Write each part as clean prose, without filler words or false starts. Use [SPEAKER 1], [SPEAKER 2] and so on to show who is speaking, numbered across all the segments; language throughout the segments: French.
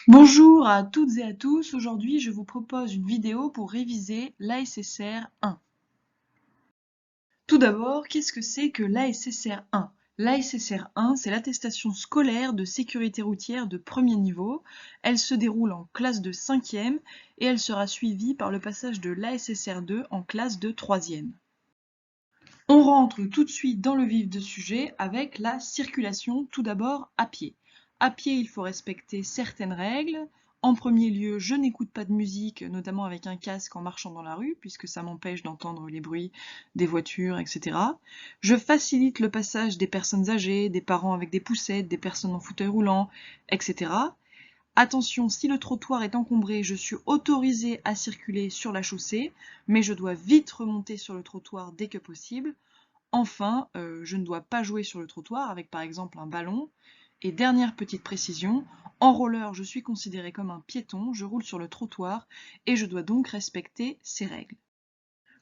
[SPEAKER 1] Bonjour à toutes et à tous, aujourd'hui je vous propose une vidéo pour réviser l'ASSR 1. Tout d'abord, qu'est-ce que c'est que l'ASSR 1? L'ASSR 1, c'est l'attestation scolaire de sécurité routière de premier niveau. Elle se déroule en classe de 5e et elle sera suivie par le passage de l'ASSR 2 en classe de 3e. On rentre tout de suite dans le vif du sujet avec la circulation, tout d'abord à pied. À pied, il faut respecter certaines règles. En premier lieu, je n'écoute pas de musique, notamment avec un casque en marchant dans la rue, puisque ça m'empêche d'entendre les bruits des voitures, etc. Je facilite le passage des personnes âgées, des parents avec des poussettes, des personnes en fauteuil roulant, etc. Attention, si le trottoir est encombré, je suis autorisée à circuler sur la chaussée, mais je dois vite remonter sur le trottoir dès que possible. Enfin, je ne dois pas jouer sur le trottoir avec par exemple un ballon. Et dernière petite précision, en roller, je suis considérée comme un piéton, je roule sur le trottoir et je dois donc respecter ces règles.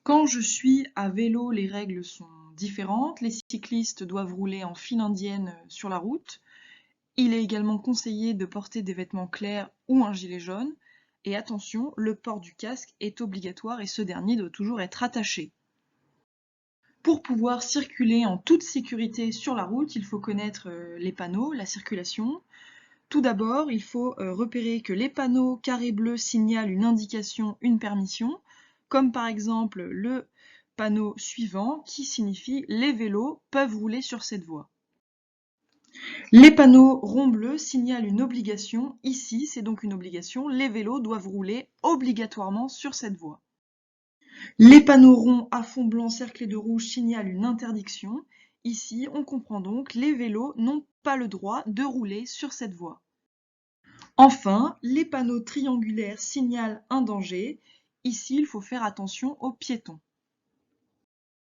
[SPEAKER 1] Quand je suis à vélo, les règles sont différentes. Les cyclistes doivent rouler en file indienne sur la route. Il est également conseillé de porter des vêtements clairs ou un gilet jaune. Et attention, le port du casque est obligatoire et ce dernier doit toujours être attaché. Pour pouvoir circuler en toute sécurité sur la route, il faut connaître les panneaux, la circulation. Tout d'abord, il faut repérer que les panneaux carrés bleus signalent une indication, une permission, comme par exemple le panneau suivant qui signifie les vélos peuvent rouler sur cette voie. Les panneaux ronds bleus signalent une obligation, ici c'est donc une obligation, les vélos doivent rouler obligatoirement sur cette voie. Les panneaux ronds à fond blanc cerclés de rouge signalent une interdiction. Ici, on comprend donc les vélos n'ont pas le droit de rouler sur cette voie. Enfin, les panneaux triangulaires signalent un danger. Ici, il faut faire attention aux piétons.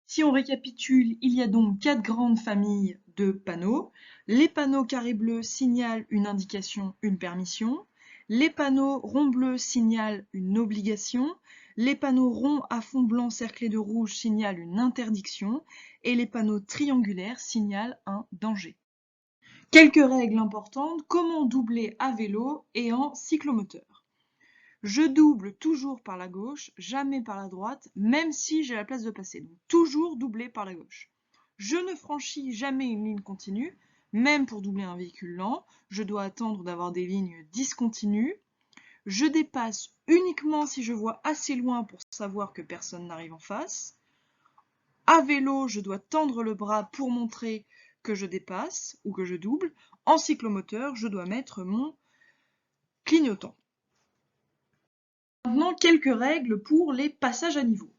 [SPEAKER 1] Si on récapitule, il y a donc 4 grandes familles de panneaux. Les panneaux carrés bleus signalent une indication, une permission. Les panneaux ronds bleus signalent une obligation. Les panneaux ronds à fond blanc cerclés de rouge signalent une interdiction. Et les panneaux triangulaires signalent un danger. Quelques règles importantes, comment doubler à vélo et en cyclomoteur. Je double toujours par la gauche, jamais par la droite, même si j'ai la place de passer. Donc toujours doubler par la gauche. Je ne franchis jamais une ligne continue, même pour doubler un véhicule lent. Je dois attendre d'avoir des lignes discontinues. Je dépasse uniquement si je vois assez loin pour savoir que personne n'arrive en face. À vélo, je dois tendre le bras pour montrer que je dépasse ou que je double. En cyclomoteur, je dois mettre mon clignotant. Maintenant, quelques règles pour les passages à niveau.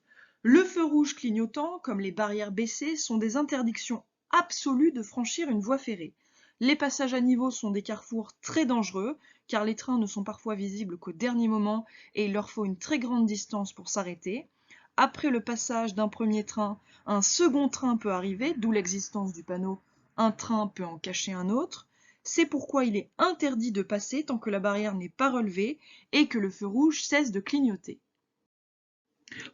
[SPEAKER 1] Le feu rouge clignotant, comme les barrières baissées, sont des interdictions absolues de franchir une voie ferrée. Les passages à niveau sont des carrefours très dangereux, car les trains ne sont parfois visibles qu'au dernier moment et il leur faut une très grande distance pour s'arrêter. Après le passage d'un premier train, un second train peut arriver, d'où l'existence du panneau « Un train peut en cacher un autre ». C'est pourquoi il est interdit de passer tant que la barrière n'est pas relevée et que le feu rouge cesse de clignoter.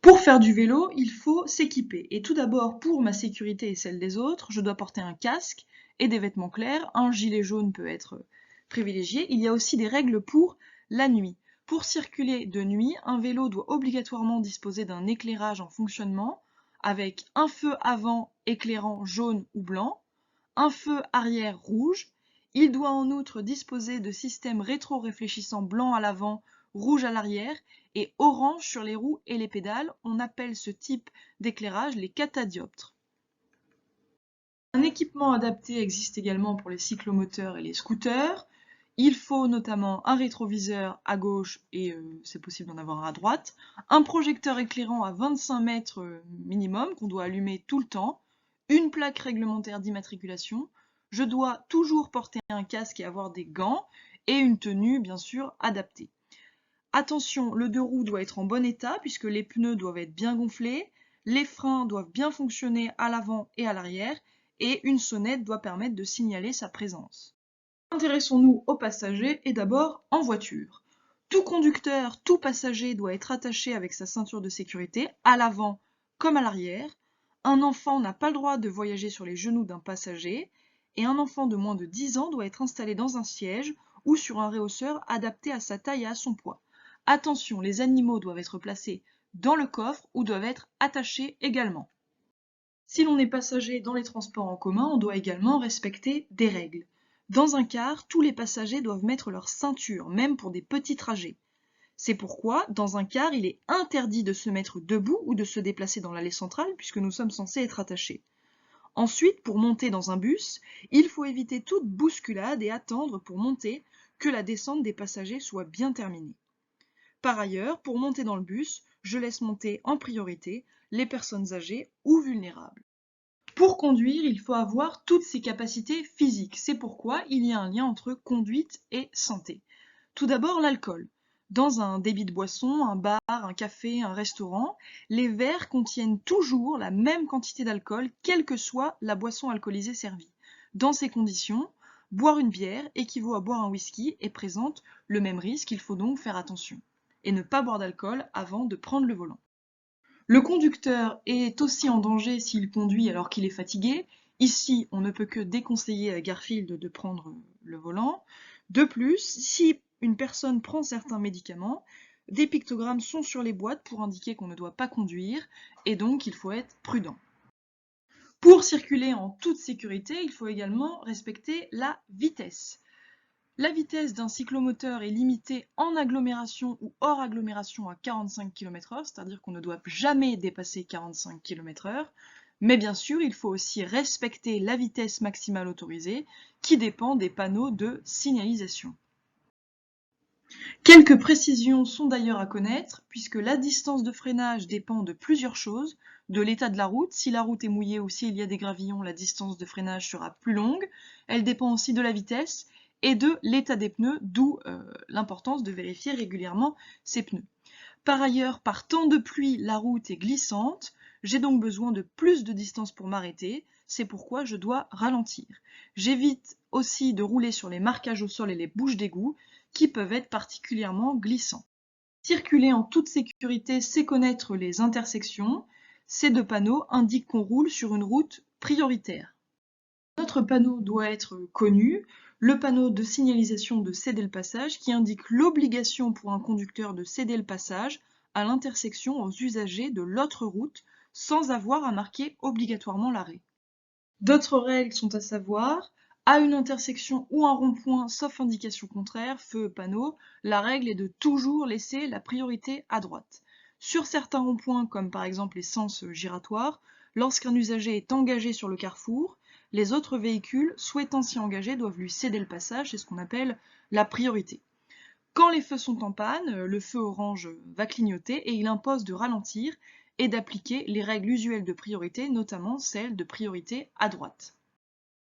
[SPEAKER 1] Pour faire du vélo, il faut s'équiper. Et tout d'abord, pour ma sécurité et celle des autres, je dois porter un casque et des vêtements clairs. Un gilet jaune peut être privilégié. Il y a aussi des règles pour la nuit. Pour circuler de nuit, un vélo doit obligatoirement disposer d'un éclairage en fonctionnement avec un feu avant éclairant jaune ou blanc, un feu arrière rouge. Il doit en outre disposer de systèmes rétro-réfléchissants blanc à l'avant, rouge à l'arrière et orange sur les roues et les pédales. On appelle ce type d'éclairage les catadioptres. Un équipement adapté existe également pour les cyclomoteurs et les scooters. Il faut notamment un rétroviseur à gauche et c'est possible d'en avoir un à droite, un projecteur éclairant à 25 mètres minimum qu'on doit allumer tout le temps, une plaque réglementaire d'immatriculation. Je dois toujours porter un casque et avoir des gants et une tenue bien sûr adaptée. Attention, le deux roues doit être en bon état puisque les pneus doivent être bien gonflés, les freins doivent bien fonctionner à l'avant et à l'arrière et une sonnette doit permettre de signaler sa présence. Intéressons-nous aux passagers et d'abord en voiture. Tout conducteur, tout passager doit être attaché avec sa ceinture de sécurité à l'avant comme à l'arrière. Un enfant n'a pas le droit de voyager sur les genoux d'un passager et un enfant de moins de 10 ans doit être installé dans un siège ou sur un réhausseur adapté à sa taille et à son poids. Attention, les animaux doivent être placés dans le coffre ou doivent être attachés également. Si l'on est passager dans les transports en commun, on doit également respecter des règles. Dans un car, tous les passagers doivent mettre leur ceinture, même pour des petits trajets. C'est pourquoi, dans un car, il est interdit de se mettre debout ou de se déplacer dans l'allée centrale, puisque nous sommes censés être attachés. Ensuite, pour monter dans un bus, il faut éviter toute bousculade et attendre pour monter que la descente des passagers soit bien terminée. Par ailleurs, pour monter dans le bus, je laisse monter en priorité les personnes âgées ou vulnérables. Pour conduire, il faut avoir toutes ses capacités physiques. C'est pourquoi il y a un lien entre conduite et santé. Tout d'abord, l'alcool. Dans un débit de boisson, un bar, un café, un restaurant, les verres contiennent toujours la même quantité d'alcool, quelle que soit la boisson alcoolisée servie. Dans ces conditions, boire une bière équivaut à boire un whisky et présente le même risque, il faut donc faire attention. Et ne pas boire d'alcool avant de prendre le volant. Le conducteur est aussi en danger s'il conduit alors qu'il est fatigué. Ici, on ne peut que déconseiller à Garfield de prendre le volant. De plus, si une personne prend certains médicaments, des pictogrammes sont sur les boîtes pour indiquer qu'on ne doit pas conduire et donc il faut être prudent. Pour circuler en toute sécurité, il faut également respecter la vitesse. La vitesse d'un cyclomoteur est limitée en agglomération ou hors agglomération à 45 km/h, c'est-à-dire qu'on ne doit jamais dépasser 45 km/h. Mais bien sûr, il faut aussi respecter la vitesse maximale autorisée, qui dépend des panneaux de signalisation. Quelques précisions sont d'ailleurs à connaître, puisque la distance de freinage dépend de plusieurs choses, de l'état de la route. Si la route est mouillée ou s'il y a des gravillons, la distance de freinage sera plus longue. Elle dépend aussi de la vitesse et de l'état des pneus, d'où l'importance de vérifier régulièrement ces pneus. Par ailleurs, par temps de pluie, la route est glissante, j'ai donc besoin de plus de distance pour m'arrêter, c'est pourquoi je dois ralentir. J'évite aussi de rouler sur les marquages au sol et les bouches d'égout, qui peuvent être particulièrement glissants. Circuler en toute sécurité, c'est connaître les intersections. Ces deux panneaux indiquent qu'on roule sur une route prioritaire. Notre panneau doit être connu, le panneau de signalisation de céder le passage qui indique l'obligation pour un conducteur de céder le passage à l'intersection aux usagers de l'autre route sans avoir à marquer obligatoirement l'arrêt. D'autres règles sont à savoir, à une intersection ou un rond-point sauf indication contraire, feu panneau, la règle est de toujours laisser la priorité à droite. Sur certains ronds-points, comme par exemple les sens giratoires, lorsqu'un usager est engagé sur le carrefour, les autres véhicules souhaitant s'y engager doivent lui céder le passage, c'est ce qu'on appelle la priorité. Quand les feux sont en panne, le feu orange va clignoter et il impose de ralentir et d'appliquer les règles usuelles de priorité, notamment celle de priorité à droite.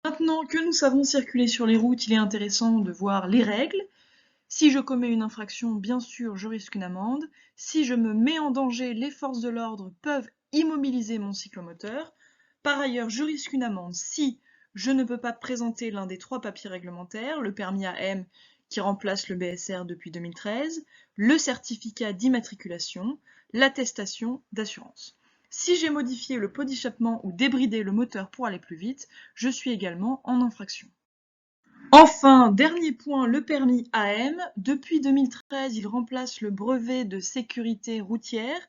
[SPEAKER 1] Maintenant que nous savons circuler sur les routes, il est intéressant de voir les règles. Si je commets une infraction, bien sûr, je risque une amende. Si je me mets en danger, les forces de l'ordre peuvent immobiliser mon cyclomoteur. Par ailleurs, je risque une amende si je ne peux pas présenter l'un des 3 papiers réglementaires, le permis AM qui remplace le BSR depuis 2013, le certificat d'immatriculation, l'attestation d'assurance. Si j'ai modifié le pot d'échappement ou débridé le moteur pour aller plus vite, je suis également en infraction. Enfin, dernier point, le permis AM. Depuis 2013, il remplace le brevet de sécurité routière.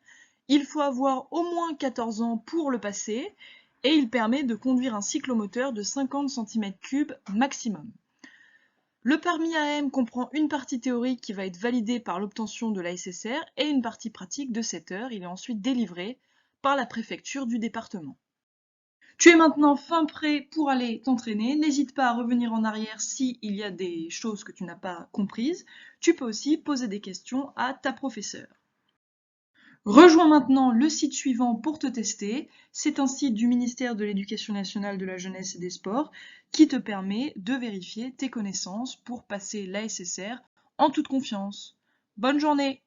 [SPEAKER 1] Il faut avoir au moins 14 ans pour le passer et il permet de conduire un cyclomoteur de 50 cm3 maximum. Le permis AM comprend une partie théorique qui va être validée par l'obtention de la SSR et une partie pratique de 7 heures. Il est ensuite délivré par la préfecture du département. Tu es maintenant fin prêt pour aller t'entraîner. N'hésite pas à revenir en arrière s'il y a des choses que tu n'as pas comprises. Tu peux aussi poser des questions à ta professeure. Rejoins maintenant le site suivant pour te tester. C'est un site du ministère de l'Éducation nationale, de la jeunesse et des sports qui te permet de vérifier tes connaissances pour passer la SSR en toute confiance. Bonne journée!